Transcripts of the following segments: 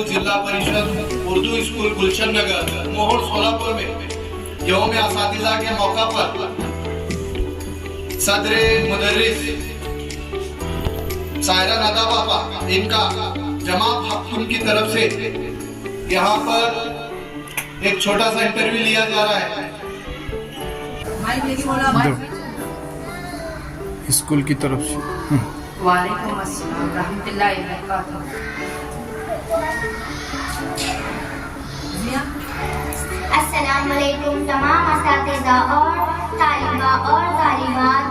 जिला परिषद उर्दू स्कूल गुलशन नगर मोहोर सोलापुर में यौम असातिज़ा के मौका पर सदरे मुदर्रिस सायरा नदा बाबा इनका जमात हफ्तुम की तरफ से यहाँ पर एक छोटा सा इंटरव्यू लिया जा रहा है। स्कूल की तरफ से। वालेकुम अस्सलाम रहमतुल्लाहि व बरकातहू। अस्सलाम वालेकुम तमाम असातिज़ा और तालिबा और तालिबात।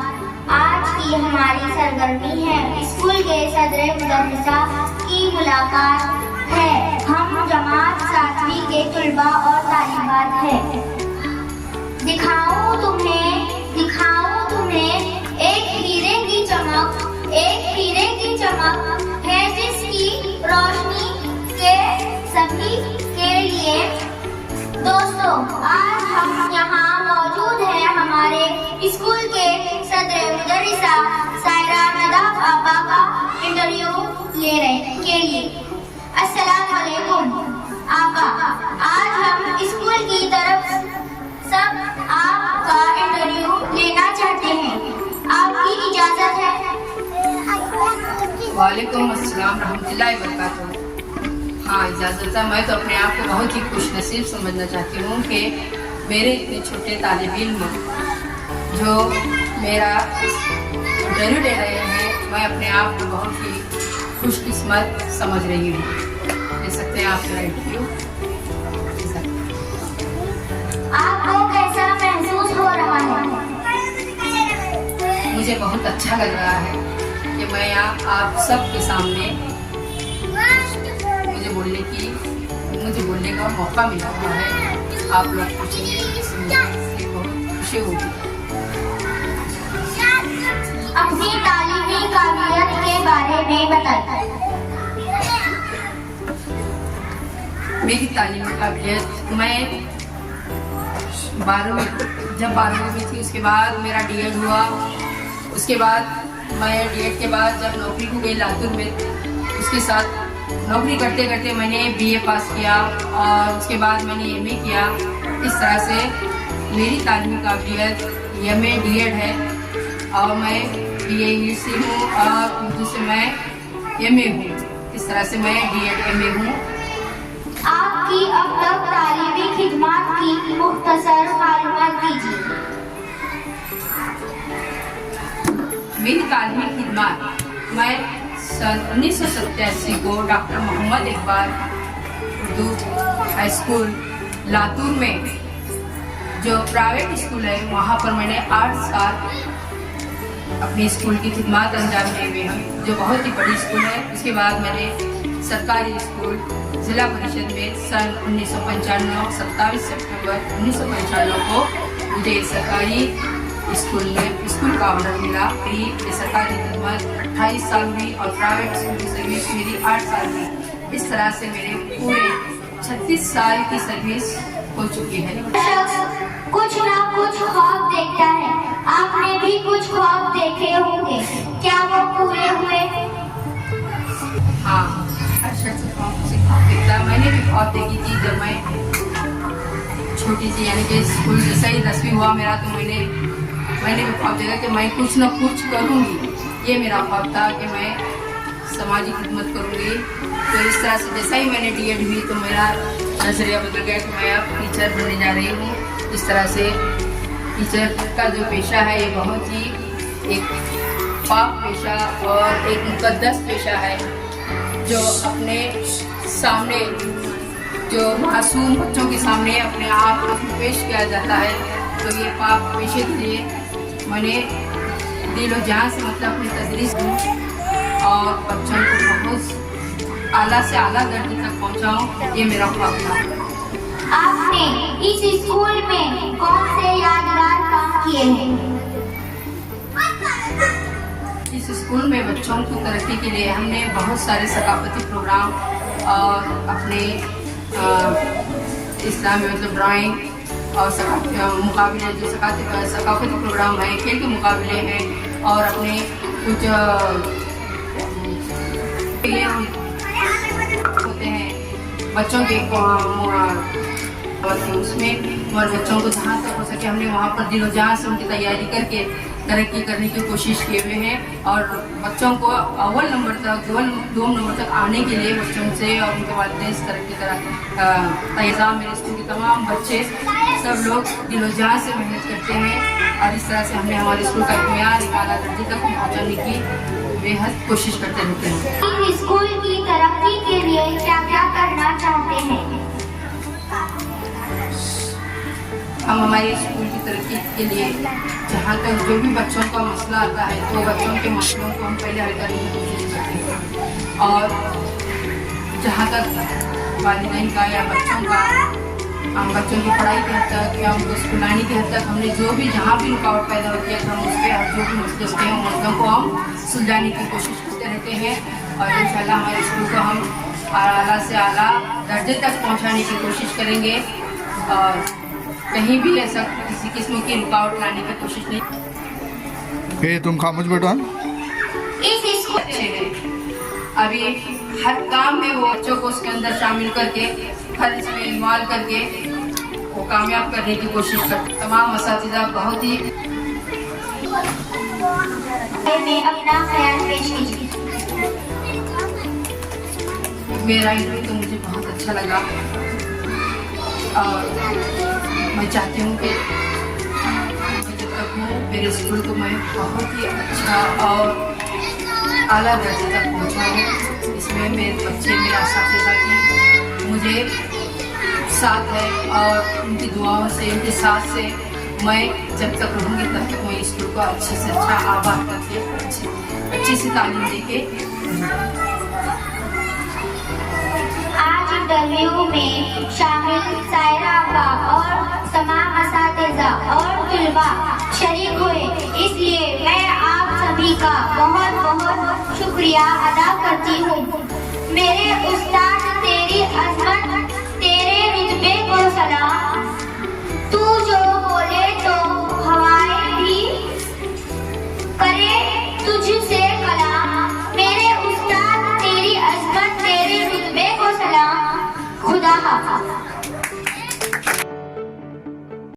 आज की हमारी सरगर्मी है स्कूल के सदर मुदर्रिसा की मुलाकात है। हम जमात 7वीं के तुलबा और तालिबात है। दिखाऊं तुम्हें एक हीरे की चमक है जिसकी रोशनी के सभी के लिए। दोस्तों, आज हम यहाँ मौजूद हैं हमारे स्कूल के सदर मुदर्रिसा सायरा नदा बाबा का इंटरव्यू के लिए। अस्सलाम वालेकुम आपा। आज हम स्कूल की तरफ सब आपका इंटरव्यू लेना चाहते हैं, आपकी इजाजत है? वालेकुम अस्सलाम रहमतुल्लाहि व बरकातहू। हाँ, इजाज़त है। मैं तो अपने आप को बहुत ही खुश नसीब समझना चाहती हूँ कि मेरे इतने छोटे तालिब इल्म जो मेरा इंटरव्यू ले रहे हैं, मैं अपने आप को बहुत ही खुशकिस्मत समझ रही हूँ। ले सकते हैं आप मेरा इंटरव्यू। आपको कैसा महसूस हो रहा है? मुझे बहुत अच्छा लग रहा है कि मैं यहाँ आप सबके सामने मुझे बोलने का मौका मिला हुआ है। आप लोग पूछेंगे, इससे बहुत खुशी होगी। अपनी तालीमी काबिलियत के बारे में बताइए। मेरी तालीमी काबिलियत, मैं जब 12वीं में थी उसके बाद मेरा डीएड हुआ। उसके बाद मैं डीएड के बाद जब नौकरी को गई लातूर में, उसके साथ नौकरी करते करते मैंने बीए पास किया और उसके बाद मैंने एमए किया। इस तरह से मेरी तालीमी काबिलियत एमए डीएड है और मैं बीए इंग्लिश से हूँ और उर्दू से मैं एमए हूँ। इस तरह से मैं डीएड एमए हूँ। आपकी अब तक तालीमी खिदमत की मुख्तसर मालूमात दीजिए। मेरी तालीमी खिदमत, मैं सन 1987 को doctor Mohammad Iqbal Urdu high school Latur में जो प्राइवेट स्कूल है, वहाँ पर मैंने 8 साल अपनी स्कूल की खिदमत अंजाम दी हुई है, जो बहुत ही बड़ी स्कूल है। उसके बाद मैंने सरकारी स्कूल जिला परिषद में सन 1995 27 सितंबर 1995 को मुझे सरकारी स्कूल में स्कूल का ऑर्डर मिला। मेरी सरकारी खिदमत 28 साल हुई और प्राइवेट स्कूल की सर्विस मेरी 8 साल हुई। इस तरह से मेरे पूरे 36 साल की सर्विस हो चुकी है। कुछ ना कुछ ख्वाब देखता है, आपने भी कुछ ख्वाब देखे होंगे, क्या वो पूरे हुए? हाँ, अच्छा ख्वाब देखता। मैंने भी ख्वाब देखी थी जब मैं छोटी सी, यानी कि स्कूल जैसा ही 10वीं हुआ मेरा, तो मैंने भी ख्वाब देखा कि मैं कुछ ना कुछ करूँगी। ये मेरा ख्वाब था कि मैं समाजी खिदमत करूँगी। तो इस तरह से जैसा ही मैंने डीएड हुई तो मेरा नजरिया बदल गया कि मैं अब टीचर बनने जा रही हूँ। इस तरह से टीचर का जो पेशा है ये बहुत ही एक पाक पेशा और एक मुकद्दस पेशा है, जो अपने सामने, जो मासूम बच्चों के सामने अपने आप को पेश किया जाता है। तो ये पाक पेशे के लिए मैंने दिलो जान से अपनी तदरीस और बच्चों को बहुत आला से आला दर्जे तक पहुंचाऊं, ये मेरा ख्वाब था। आपने इस स्कूल में कौन से यादगार काम किए हैं? इस स्कूल में बच्चों की तरक्की के लिए हमने बहुत सारे सकाफती प्रोग्राम और अपने इस्लामी ड्राइंग और मुकाबले, जो सकाफती प्रोग्राम है, खेल के मुकाबले हैं और अपने कुछ होते हैं बच्चों के उसमें और बच्चों को जहाँ तक हो सके हमने वहाँ पर दिलो जान से उनकी तैयारी करके तरक्की करने की कोशिश किए हुए हैं और बच्चों को अव्वल नंबर तक दो नंबर तक आने के लिए बच्चों से और उनके वालिदैन से तरक्की करा मेरे स्कूल के तमाम बच्चे सब लोग दिलो जान से मेहनत करते हैं और इस तरह से हमने हमारे स्कूल का म्यार एक आला दर्जे तक पहुँचाने की बेहद कोशिश करते रहते हैं। इस स्कूल की तरक्की के लिए क्या क्या करना चाहते हैं? हम हमारे स्कूल की तरक्की के लिए जहाँ तक जो भी बच्चों का मसला आता है तो बच्चों के मसलों को हम पहले हल करने की कोशिश करते हैं और जहाँ तक वालिदैन का या बच्चों का हम बच्चों की पढ़ाई के हद तक या उनको स्कूलानी के हद तक हमने जो भी जहाँ भी रुकावट पैदा होती है तो हम उस पर जो भी मसले होते हैं मसलों को हम सुलझाने की कोशिश करते रहते हैं और इंशाल्लाह हमारे स्कूल को हम आला से आला दर्जे तक पहुँचाने की कोशिश करेंगे और कहीं भी ऐसा किसी किस्म की रुकावट लाने की कोशिश नहीं। तुम खामोश बैठो। इस स्कूल अच्छे हैं अभी हर काम में वो बच्चों को उसके अंदर शामिल करके हर इसमें इन्वॉल्व करके वो कामयाब करने की कोशिश करते। तमाम असातिज़ा बहुत ही में अपना ख्याल पेश कीजिए। मेरा इंटरव्यू तो मुझे बहुत अच्छा लगा और मैं चाहती हूँ कि जब तक हूँ मेरे स्कूल को मैं बहुत ही अच्छा और आला दर्जे तक पहुँचाऊँ। इसमें मेरे बच्चे मेरा असातिज़ा की मुझे साथ है और उनकी दुआओं से उनके साथ से मैं जब तक रहूँगी तब तक मैं स्कूल को अच्छे से अच्छा आबाद करके अच्छी सी तालीम देके। आज इंटरव्यू में शामिल सायरा अब्बा और तमाम असातिज़ा और तुलबा शरीक हुए, इसलिए मैं आप सभी का बहुत बहुत शुक्रिया अदा करती हूँ। मेरे उस्ताद तेरी अज़मत तेरे रुतबे को सलाम, तू जो